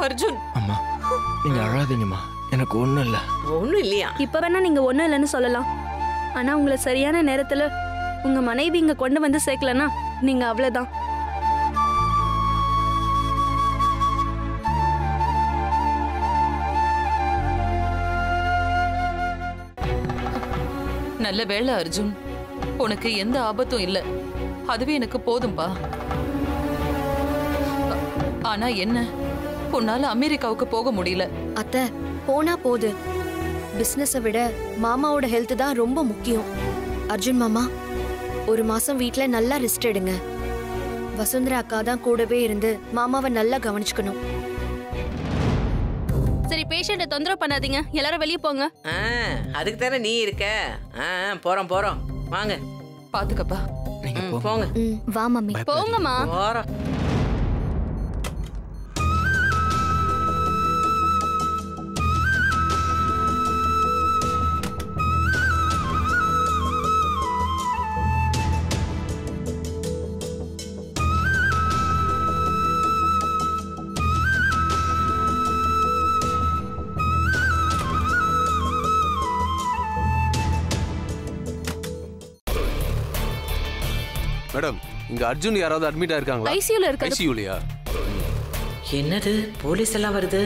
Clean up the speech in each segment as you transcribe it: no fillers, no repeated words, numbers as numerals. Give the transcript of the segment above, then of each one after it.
அர்ஜுன். அம்மா நீங்க அழாதீங்கம்மா, எனக்கு ஒண்ணும் இல்ல. ஒண்ணும் இல்லையா? இப்ப வேணா நீங்க ஒண்ணும் இல்லைன்னு சொல்லலாம், ஆனா உங்களை சரியான நேரத்துல உங்க மனைவி இங்க கொண்டு வந்து சேர்க்கலன்னா நீங்க அவ்வளவுதான். நல்ல வேளை அர்ஜுன், உனக்கு எந்த ஆபத்தும் இல்ல, அதுவே எனக்கு போதும்பா. ஆனா என்ன, உன்னால அமெரிக்காவுக்கு போக முடியல. அத்தை போனா போது, பிசினஸ விட மாமாவோட ஹெல்த் தான் ரொம்ப முக்கியம். அர்ஜுன் மாமா, ஒரு மாசம் வீட்ல நல்லா ரெஸ்ட் எடுங்க. வசுந்தரா அக்கா தான் கூடவே இருந்து மாமாவை நல்லா கவனிச்சுக்கணும். சரி, பேஷண்ட்டை தொந்தரவு பண்ணாதீங்க, எல்லாரும் வெளியே போங்க. அதுக்கு தானே நீ இருக்க. போறோம் போறோம், வாங்க. பாத்துக்கப்பா. நீங்க போங்க. வா மம்மி. போங்கம்மா. போறோம். மேடம், இங்க அர்ஜுன் யாராவது அட்மிட் ஆயிருக்காங்களா? ஐசியூல இருக்காரு. ஐசியூலயா? என்னது போலீஸ் எல்லாம் வருது?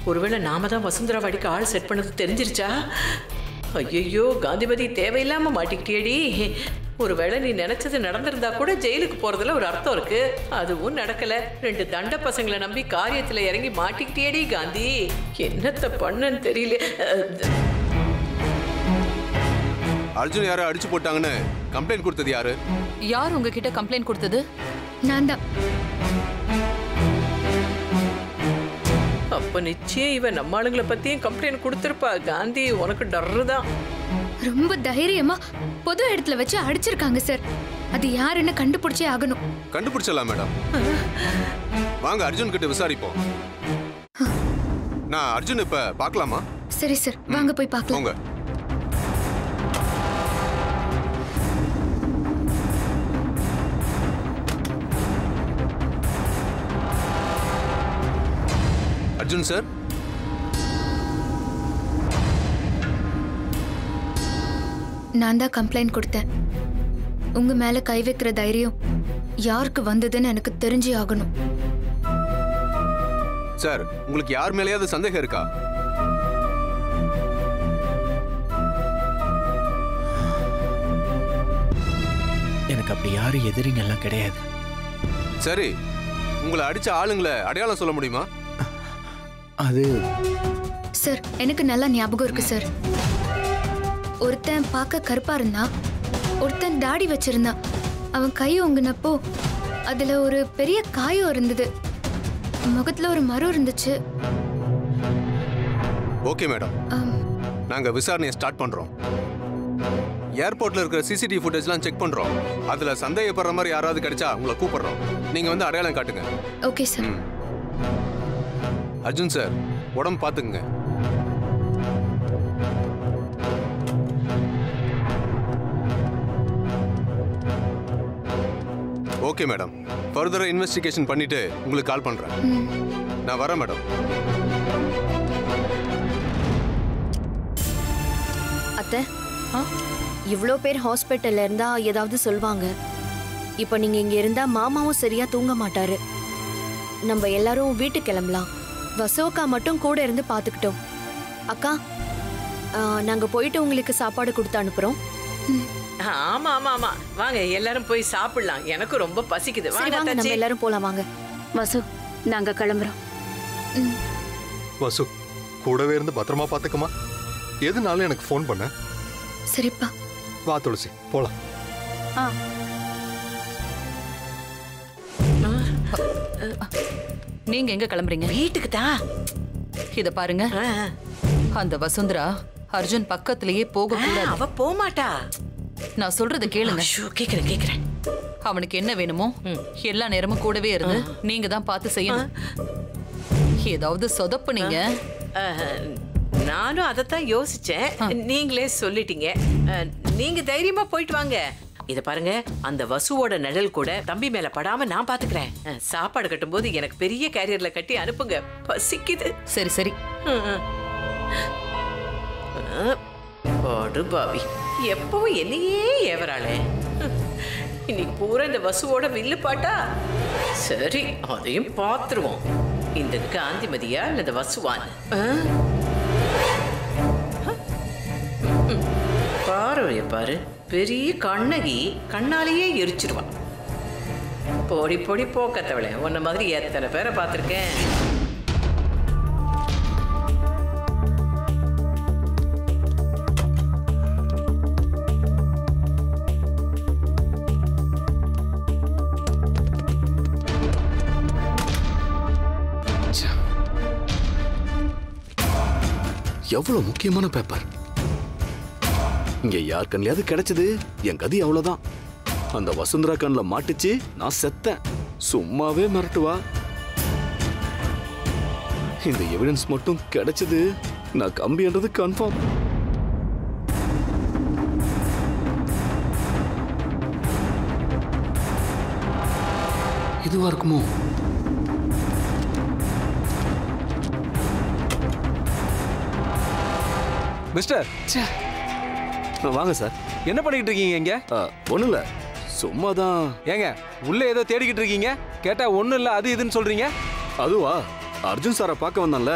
ஒருவேளை நாம தான் வசுந்தரா வடிக்கு ஆள் செட் பண்ணது தெரிஞ்சிருச்சா? ஐயோ காந்திமதி, தேவையில்லாம மாட்டிக்கிட்டியடி. ஒருவேளை நீ நினைச்சது நடந்திருந்தா கூட ஜெயிலுக்கு போறதுல ஒரு அர்த்தம் இருக்கு. அதுவும் நடக்கல. 2 தண்ட பசங்களை நம்பி காரியத்துல இறங்கி மாட்டிக்கிட்டியடி காந்தி. என்னத்த பண்ணன்னு தெரியல. அர்ஜுன் யாரோ அடிச்சு போட்டாங்கன்னு கம்ப்ளைண்ட் கொடுத்தது யாரு? யார் உங்ககிட்ட கம்ப்ளைண்ட் கொடுத்தது? நான் தான். அப்ப நிச்சயம் இவன் நம்ம ஆளுங்களை பத்தியும் கம்ப்ளைண்ட் கொடுத்திருப்பா. காந்தி, உனக்கு டர்ருதான். ரொம்ப தைரியமா பொது இடத்துல வச்சு அடிச்சிருக்காங்க சார். அது யாருன்னு கண்டுபிடிச்சே ஆகணும். கண்டுபிடிச்சலாம் மேடம். வாங்க அர்ஜுன் கிட்ட விசாரிப்போம். நான் அர்ஜுன் இப்ப பார்க்கலாமா? சரி சார், வாங்க போய் பார்க்கலாம். போங்க. அர்ஜுன் சார், நான் தான் கம்ப்ளைண்ட் கொடுத்தேன். உங்க மேல கை வைக்கிற தைரியம் யாருக்கு வந்ததுன்னு எனக்கு தெரிஞ்சே ஆகணும். சார், உங்களுக்கு யார் மேலேயாவது சந்தேகம் இருக்கா? எனக்கு அப்படி யாரும் எதிரிங்க எல்லாம் கிடையாது. சரி, உங்களை அடிச்ச ஆளுங்களை அடையாளம் சொல்ல முடியுமா? அது சார், எனக்கு நல்லா ஞாபகம் இருக்கு சார். ஒருத்தன் பார்க்க கருப்பா இருந்தான், ஒருத்தன் தாடி வச்சிருந்தான். அவன் கை ஒங்குனப்போ அதுல ஒரு பெரிய காயம் இருந்தது, முகத்துல ஒரு மரம் இருந்துச்சு. ஓகே மேடம், நாங்க விசாரணையை ஸ்டார்ட் பண்றோம். ஏர்போர்ட்ல இருக்கிற சிசிடிவி ஃபுட்டேஜ்லாம் செக் பண்றோம். அதுல சந்தேகப்படுற மாதிரி யாராவது கிடைச்சா உங்களை கூப்பிடுறோம். நீங்க வந்து அடையாளம் காட்டுங்க. Okay sir. அர்ஜுன் சார், உடம்பு பார்த்துக்குங்க. ஓகே மேடம், ஃபர்தரா இன்வெஸ்டிகேஷன் பண்ணிட்டு உங்களுக்கு கால் பண்றேன். நான் வரேன் மேடம். அத்தை, இவ்ளோ பேர் ஹாஸ்பிட்டல்ல இருந்தா ஏதாவது சொல்வாங்க. இப்ப நீங்க இங்க இருந்தா மாமாவும் சரியா தூங்க மாட்டாரு. நம்ம எல்லாரும் வீட்டுக்கு கிளம்பலாம். வசோக்கா மட்டும் கூட இருந்து பாத்துக்கிட்டோம். அக்கா, நாங்க போயிட்டு உங்களுக்கு சாப்பாடு கொடுத்து அனுப்புறோம். ஆமா ஆமா ஆமா, வாங்க எல்லாரும் போய் சாப்பிடலாம். எனக்கு ரொம்ப பசிக்குது. வாங்க, நம்ம எல்லாரும் போலாம். வாங்க வசு, நாங்க கிளம்புறோம். வசு, கூடவே இருந்து பத்திரமா பாத்துக்கமா. எதுனாலும் எனக்கு ஃபோன் பண்ண. சரிப்பா. வா துளசி, போலாம். நீங்க எங்க கிளம்புறீங்க? வீட்டுக்கு தான். இத பாருங்க, அந்த வசுந்தரா அர்ஜுன் பக்கத்திலேயே போக கூடாது. அவ போக மாட்டா. நான் சொல்றத கேளுங்க. கேக்குறேன் கேக்குறேன். அவனுக்கு என்ன வேணுமோ எல்லா நேரமும் கூடவே இருந்து நீங்க தான் பார்த்து செய்யணும். ஏதாவது சொதப்புனீங்க. நானும் அதைத்தான் யோசிச்சேன். நீங்களே சொல்லிட்டீங்க. நீங்க தைரியமா போயிட்டு வாங்க. இத பாருங்க, அந்த வசுவோட நிழல் கூட தம்பி மேல படாம நான் பாத்துக்கிறேன். சாப்பாடு கட்டும்போது எனக்கு பெரிய கேரியர்ல கட்டி அனுப்புங்க, பசிக்குது. சரி சரி. பாடு பாவி, எப்பவும் என்னையே ஏவராளே. இன்னைக்கு பூரா இந்த வசுவோட வில்லு பாட்டா. சரி, அதையும் பார்த்துருவோம். இந்த காந்திமதியா இல்ல இந்த வசுவான்? பாரு பாரு, பெரிய கண்ணகி கண்ணாலேயே எரிச்சிருவான். பொடி பொடி போக்கத்தவளே, உன்ன மாதிரி எத்தனை பேரை பார்த்துருக்கேன். எவ்வளவு முக்கியமான பேப்பர். இங்க யார் கண்ணியாவது கிடைச்சது, என் கதி அவ்வளவுதான். அந்த வசுந்தரா கண்ணில் மாட்டுச்சு, நான் செத்தேன். சும்மாவே மிரட்டுவா. இந்த எவிடன்ஸ் மட்டும் கிடைச்சது, நான் கம்பின்றது கன்ஃபார்ம். இதுவா இருக்குமோ? மிஸ்டர், வாங்க சார். என்ன பண்ணிட்டு இருக்கீங்க இங்க? ஒண்ணும் இல்ல, சும்மாதான். ஏங்க உள்ள ஏதோ தேடிக்கிட்டு இருக்கீங்க, கேட்டா ஒண்ணும் இல்ல அது இதுன்னு சொல்றீங்க. அதுவா, அர்ஜுன் சாரை பார்க்க வந்தான்ல,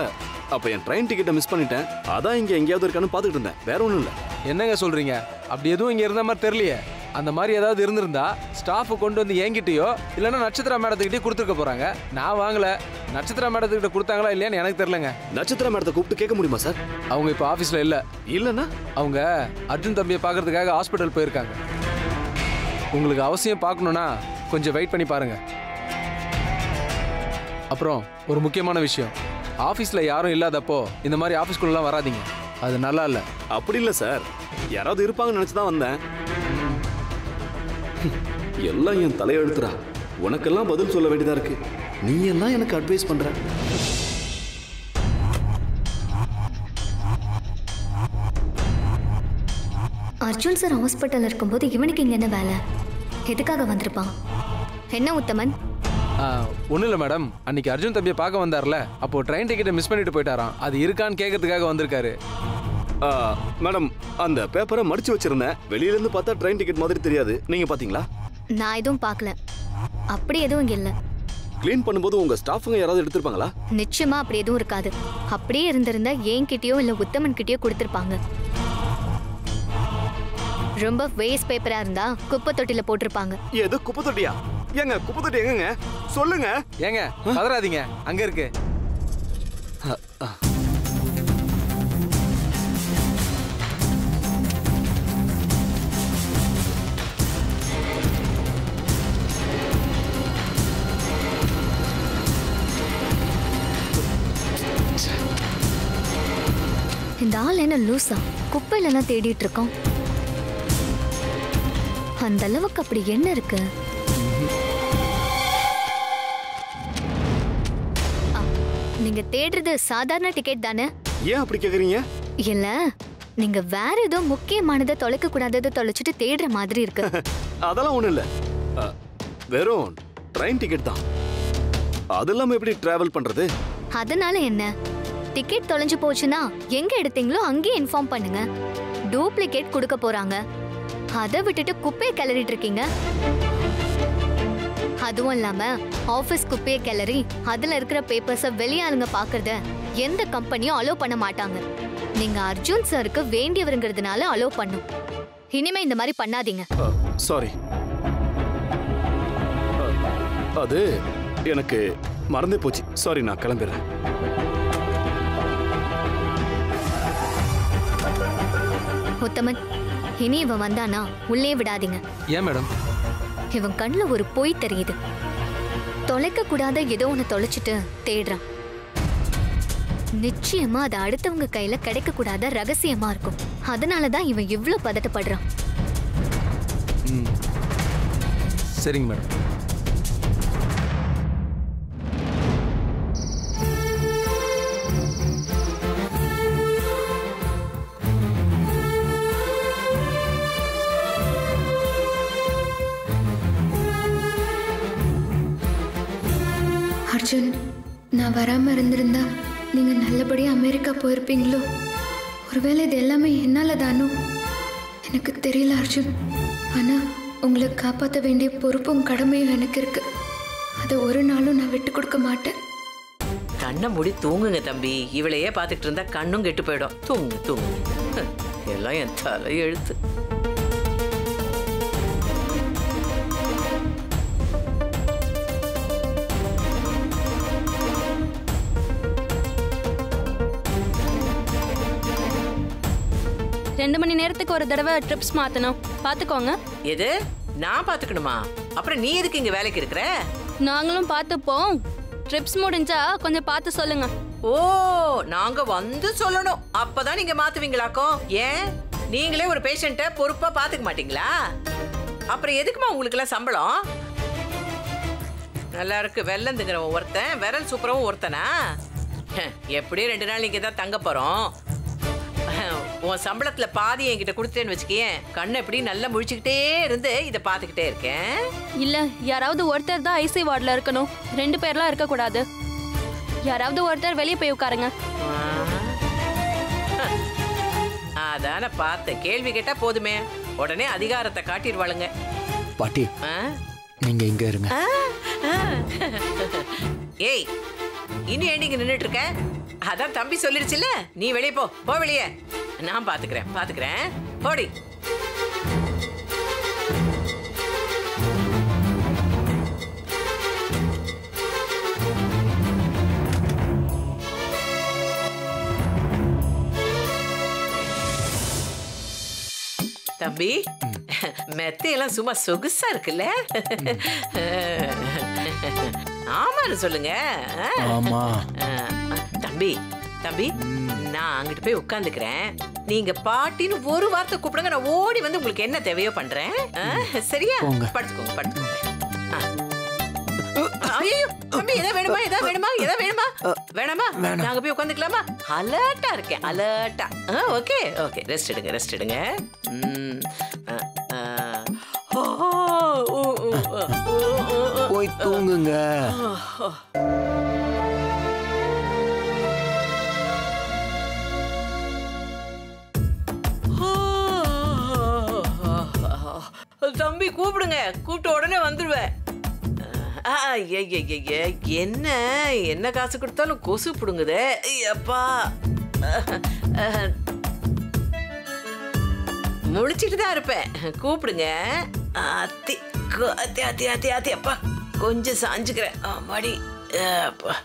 அப்ப என் ட்ரெயின் டிக்கெட்டை மிஸ் பண்ணிட்டேன். அதான் இங்க எங்கேயாவது இருக்கான்னு பாத்துக்கிட்டு இருந்தேன், வேற ஒண்ணும் இல்ல. என்னங்க சொல்றீங்க? அப்படி எதுவும் இங்க இருந்த மாதிரி தெரியலையே. அந்த மாதிரி ஏதாவது இருந்திருந்தா ஸ்டாஃப் கொண்டு வந்து என்கிட்டயோ இல்லைன்னா நட்சத்திரா மேடத்துக்கிட்டே கொடுத்துருக்க போறாங்க. நான் வாங்கல. நட்சத்திரா மேடத்துக்கிட்ட கொடுத்தாங்களா இல்லையான்னு எனக்கு தெரியலங்க. நட்சத்திரா மேடத்தை கூப்பிட்டு கேட்க முடியுமா சார்? அவங்க இப்போ ஆஃபீஸில் இல்லை. இல்லைன்னா அவங்க அர்ஜுன் தம்பியை பார்க்கறதுக்காக ஹாஸ்பிட்டல் போயிருக்காங்க. உங்களுக்கு அவசியம் பார்க்கணுன்னா கொஞ்சம் வெயிட் பண்ணி பாருங்க. அப்புறம் ஒரு முக்கியமான விஷயம், ஆஃபீஸில் யாரும் இல்லாதப்போ இந்த மாதிரி ஆஃபீஸ்குள்ளலாம் வராதிங்க, அது நல்லா இல்லை. அப்படி இல்லை சார், யாராவது இருப்பாங்கன்னு நினச்சி தான் வந்தேன். எல்லாம் என் தலையெழுத்துறா. உனக்கெல்லாம் பதில் சொல்ல வேண்டியதா இருக்கு. நீ எல்லாம் எனக்கு அட்வைஸ் பண்ற. அர்ஜுன் சார் ஹாஸ்பிட்டல் இருக்கும்போது இவனுக்கு இங்க என்ன வேலை? எதுக்காக வந்திருப்பான்? என்ன உத்தமன்? ஒன்றும் இல்லை மேடம், அன்னைக்கு அர்ஜுன் தம்பியை பார்க்க வந்தார்ல, அப்போ ட்ரெயின் டிக்கெட்டை மிஸ் பண்ணிட்டு போயிட்டாராம். அது இருக்கான்னு கேட்கறதுக்காக வந்திருக்காரு. மேடம், அந்த பேப்பரை மடிச்சு வச்சிருந்தேன். வெளியில இருந்து பார்த்தா ட்ரெயின் டிக்கெட் மாதிரி தெரியாது. நீங்க பாத்தீங்களா? நான் எதுவும் பார்க்கல. அப்படி எதுவும் இங்க இல்ல. க்ளீன் பண்ணும்போது உங்க ஸ்டாஃப்ங்க யாராவது எடுத்துப்பாங்களா? நிச்சயமா அப்படி எதுவும் இருக்காது. அப்படியே இருந்திருந்தா என்கிட்டயோ இல்ல உத்தமன் கிட்டயோ கொடுத்திருப்பாங்க. ரொம்ப வேஸ்ட் பேப்பரா இருந்தா குப்பை தொட்டில போட்டிருப்பாங்க. எது குப்பை தொட்டியா? ஏங்க குப்பை தொட்டி எங்கங்க? சொல்லுங்க. ஏங்க பதறாதீங்க, அங்க இருக்கு. இந்த ஆள் என்ன லூசா? குப்பையிலலாம் தேடிட்டு இருக்கோம். அந்த அளவுக்கு அப்படி என்ன இருக்கு? நீங்க தேடுறது சாதாரண டிக்கெட் தானே? ஏன் அப்படி கேக்குறீங்க? இல்ல, நீங்க வேற ஏதோ முக்கியமானதை தொலைக்க கூடாததை தொலைச்சிட்டு தேடுற மாதிரி இருக்கு. அதெல்லாம் ஒண்ணும் இல்ல, வெறும் ட்ரெயின் டிக்கெட் தான். அதெல்லாம் எப்படி டிராவல் பண்றது? அதனால என்ன? டிக்கெட் தொலைஞ்சு போச்சுன்னா எங்க எடுத்தீங்களோ அங்கேயே இன்ஃபார்ம் பண்ணுங்க. டூப்ளிகேட் கொடுக்க போறாங்க, அதை விட்டுட்டு குப்பையை கிளறிட்டு இருக்கீங்க. அதுவும் இல்லாம ஆபீஸ் குப்பையை கிளறி அதுல இருக்கிற பேப்பர்ஸை வெளியாளுங்க பாக்குறத எந்த கம்பெனியும் அலோவ் பண்ண மாட்டாங்க. நீங்க அர்ஜுன் சாருக்கு வேண்டியவருங்கிறதுனால அலோவ் பண்ணும். இனிமே இந்த மாதிரி பண்ணாதீங்க. சாரி, அது எனக்கு மறந்தே போச்சு. சாரி, நான் கிளம்பிடுறேன். உத்தமன், இனி இவன் வந்தானா உள்ளே விடாதீங்க. ஏன் மேடம்? இவன் கண்ணுல ஒரு பொய் தெரியுது. தொலைக்க கூடாத ஏதோ ஒண்ணு தொலைச்சிட்டு தேடுறான். நிச்சயமா அது அடுத்தவங்க கையில கிடைக்க கூடாத ரகசியமா இருக்கும். அதனாலதான் இவன் இவ்ளோ பதட்டப்படுறான். சரிங்க மேடம். அர்ஜுன், நான் வராம இருந்திருந்தா நீங்க நல்லபடியா அமெரிக்கா போயிருப்பீங்களோ? ஒருவேளை இது எல்லாமே என்னால தானோ எனக்கு தெரியல அர்ஜுன். ஆனா உங்களை காப்பாற்ற வேண்டிய பொறுப்பும் கடமையும் எனக்கு இருக்கு. அதை ஒரு நாளும் நான் விட்டு கொடுக்க மாட்டேன். கண்ணை மூடி தூங்குங்க தம்பி. இவளையே பார்த்துக்கிட்டு இருந்தா கண்ணும் கெட்டு போயிடும். தூங்கு தூங்கு. எல்லாம் என் தலை எழுத்து. ரெண்டு மணி நேரத்துக்கு ஒரு தடவை ட்ரிப்ஸ் மாத்தணும், பாத்துக்கோங்க. எது நான் பாத்துக்கணுமா? அப்புறம் நீ எதுக்கு இங்க வேலைக்கு இருக்கிற? நாங்களும் பார்த்துப்போம். ட்ரிப்ஸ் முடிஞ்சா கொஞ்சம் பார்த்து சொல்லுங்க. ஓ, நாங்க வந்து சொல்லணும், அப்பதான் நீங்க மாத்துவீங்களாக்கோ? ஏன் நீங்களே ஒரு பேஷண்ட்டை பொறுப்பா பாத்துக்க மாட்டீங்களா? அப்புறம் எதுக்குமா உங்களுக்கு எல்லாம் சம்பளம்? நல்லா இருக்கு, வெள்ளந்துங்கிறவன் ஒருத்தன், விரல் சூப்பரவும் ஒருத்தனா? எப்படியும் 2 நாள் இங்க தான் தங்க போறோம். உன் சம்பளத்துல பாதி என்கிட்ட கொடுத்தேன்னு வச்சுக்கேன், கண்ணை எப்படி நல்லா முழிச்சுக்கிட்டே இருந்து இதை பார்த்துக்கிட்டே இருக்கேன். இல்ல, யாராவது ஒருத்தர் தான் ஐசி வார்டில் இருக்கணும், 2 பேர்லாம் இருக்கக்கூடாது. யாராவது ஒருத்தர் வெளியே போய் உட்காருங்க. அதான பார்த்த, கேள்வி கேட்டா போதுமே உடனே அதிகாரத்தை காட்டிடுவாளுங்க. பாட்டி, நீங்க இங்க இருங்க. ஏய், இன்னும் ஏன் நீங்க நின்னுட்டு இருக்க? அதான் தம்பி சொல்லிருச்சுல, நீ வெளியே போ, போ வெளியே. நான் பாத்துக்கிறேன் போடி. தம்பி, மெத்தையெல்லாம் சும்மா சொகுசா இருக்குல்ல? ஆமான்னு சொல்லுங்க. ஆமா. தம்பி தம்பி, நான் அங்கிட்டு போய் உட்காந்துக்கிறேன். நீங்க பாட்டின்னு ஒரு வார்த்தை கூப்பிடுங்க, நான் ஓடி வந்து உங்களுக்கு என்ன தேவையோ பண்றேன். சரியா? படுத்துக்கோங்க. ஐயோ தம்பி, எதாவது வேணுமா? வேணாமா? நாங்க போய் உட்காந்துக்கலாமா? அலர்ட்டா இருக்கேன், அலர்ட்டா. ஓகே, ரெஸ்ட் எடுங்க. போய் தூங்குங்க. தம்பி கூப்பிடுங்க, கூப்பிட்ட உடனே வந்துடுவேன். என்ன காசு கொடுத்தாலும் கொசு புடுங்குதே. அப்பா, முழிச்சிட்டு தான் இருப்பேன், கூப்பிடுங்க. அத்தி அப்பா, கொஞ்சம் சாஞ்சுக்கிறேன். மடி அப்பா.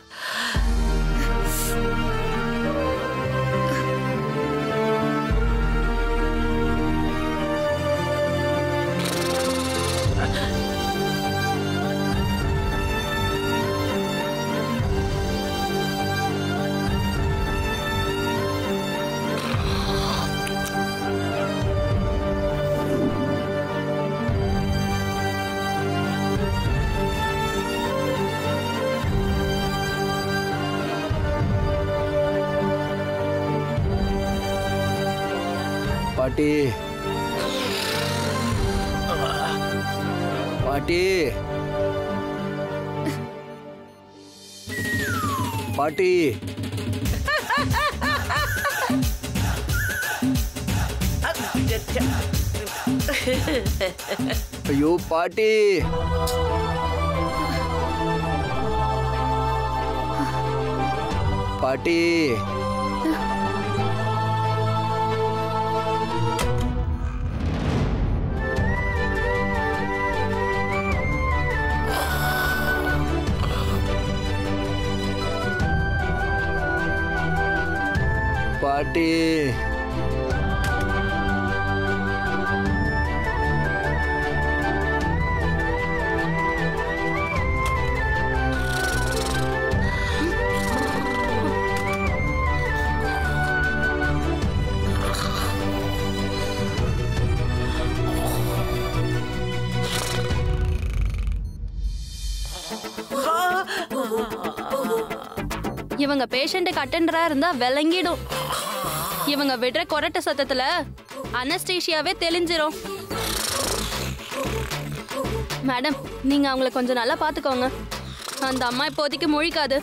பாட்டி, பாட்டி, ஐயோ பாட்டி. பாட்டி, பாட்டி, இவங்க பேஷண்ட்டுக்கு அட்டெண்டரா இருந்தா விளங்கிடும். இவங்க விடுற கொரட்ட சத்தத்துல அனஸ்டீஷியாவே தெளிஞ்சிரும். மேடம், நீங்க அவங்கள கொஞ்சம் நல்லா பாத்துக்கோங்க. அந்த அம்மா இப்போதைக்கு முழிக்காது.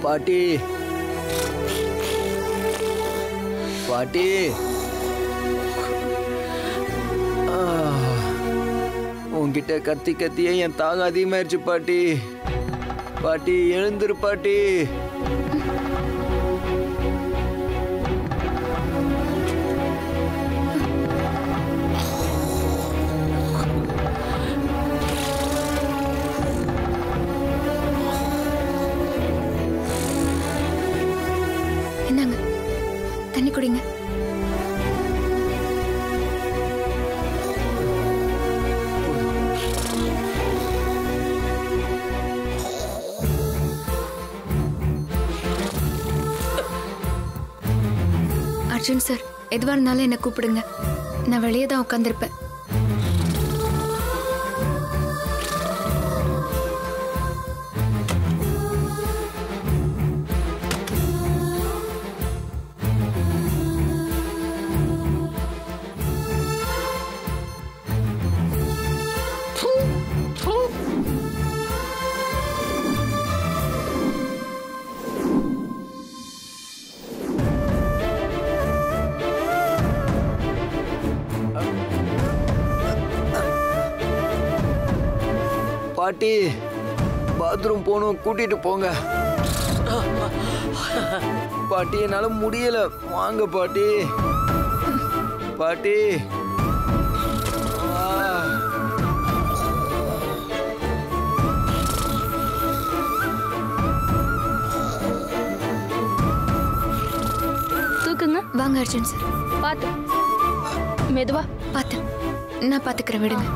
பாட்டி பாட்டி உன்கிட்ட கத்தி கத்தியே என் தாங்க அதிகமாயிருச்சு பாட்டி. பாட்டி எழுந்துரு பாட்டி. என்னங்க தண்ணி குடிங்க. அர்ஜுன் சார், எதுவா இருந்தாலும் என்ன கூப்பிடுங்க. நான் வெளியே தான் உட்காந்துருப்பேன். பாட்டி பாத்ரூம் போகணும், கூட்டிட்டு போங்க. பாட்டி என்னால முடியல, வாங்க பாட்டி. பாட்டி தூக்குங்க. வாங்க அர்ஜுன் சார். பார்த்து மெதுவா. பார்த்து நான் பார்த்துக்கிறேன், விடுங்க.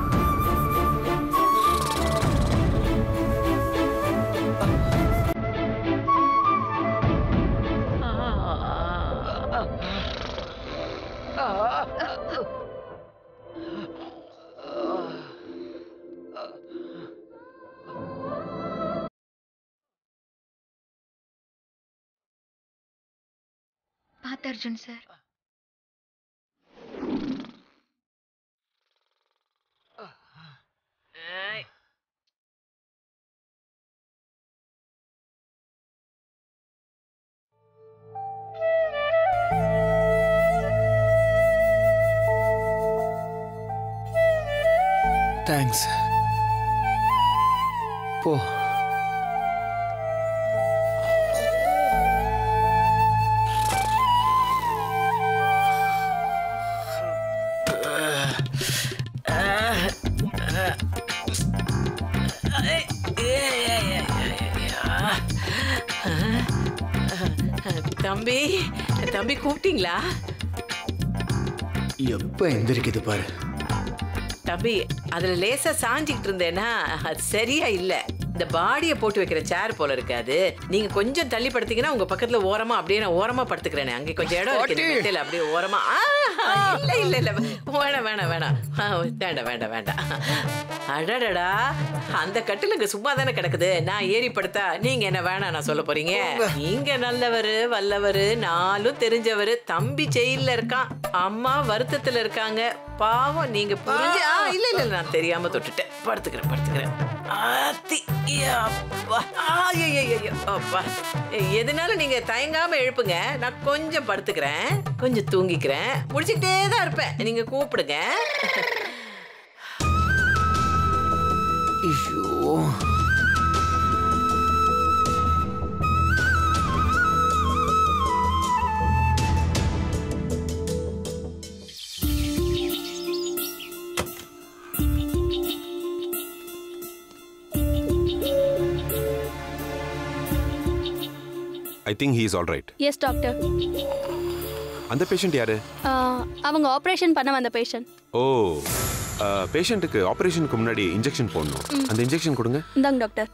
பார்த்து அர்ஜுன் சார். தேங்க்ஸ். போ. தம்பி தம்பி கூப்பிட்டீங்களா? எப்ப எந்திரிக்குது பாரு. தம்பி அதுல லேசா சாஞ்சிக்கிட்டு இருந்தேன்னா அது சரியா இல்ல. இந்த பாடியை போட்டு வைக்கிற சேர் போல இருக்காது. நீங்க கொஞ்சம் தள்ளி படுத்தீங்கன்னா உங்க பக்கத்துல ஓரமா அப்படியே நான் ஓரமா படுத்துக்கிறேன். அங்கே கொஞ்சம் இடம் இருக்கு, அப்படியே ஓரமா. இல்ல இல்ல இல்ல வேணாம் வேணாம் வேணாம் வேண்டாம் வேண்டாம் வேண்டாம். அடடடா, அந்த கட்டில் இங்க சும்மா தானே கிடக்குது. நான் ஏறி படுத்தா நீங்க என்ன வேணாம் நான் சொல்ல போறீங்க? நீங்க நல்லவரு வல்லவரு, நாளும் தெரிஞ்சவரு. தம்பி ஜெயில இருக்கான், அம்மா வருத்தத்துல இருக்காங்க. பாவம் நீங்க புரிஞ்சு. இல்ல இல்ல நான் தெரியாம தொட்டுட்டேன். படுத்துக்கிறேன் படுத்துக்கிறேன். எதுனாலும் நீங்க தயங்காம எழுப்புங்க. நான் கொஞ்சம் படுத்துக்கிறேன், கொஞ்சம் தூங்கிக்கிறேன். முடிச்சுக்கிட்டே தான் இருப்பேன், நீங்க கூப்பிடுங்க. ஐயோ, I think he is all right. Yes doctor. அந்த பேஷண்ட் யாரு? அவங்க ஆபரேஷன் பண்ண வந்த பேஷண்ட். ஓ, பேஷண்ட்டுக்கு ஆபரேஷனுக்கு முன்னாடி இன்ஜெக்ஷன் போடணும். அந்த இன்ஜெக்ஷன் கொடுங்க. இந்தாங்க டாக்டர்.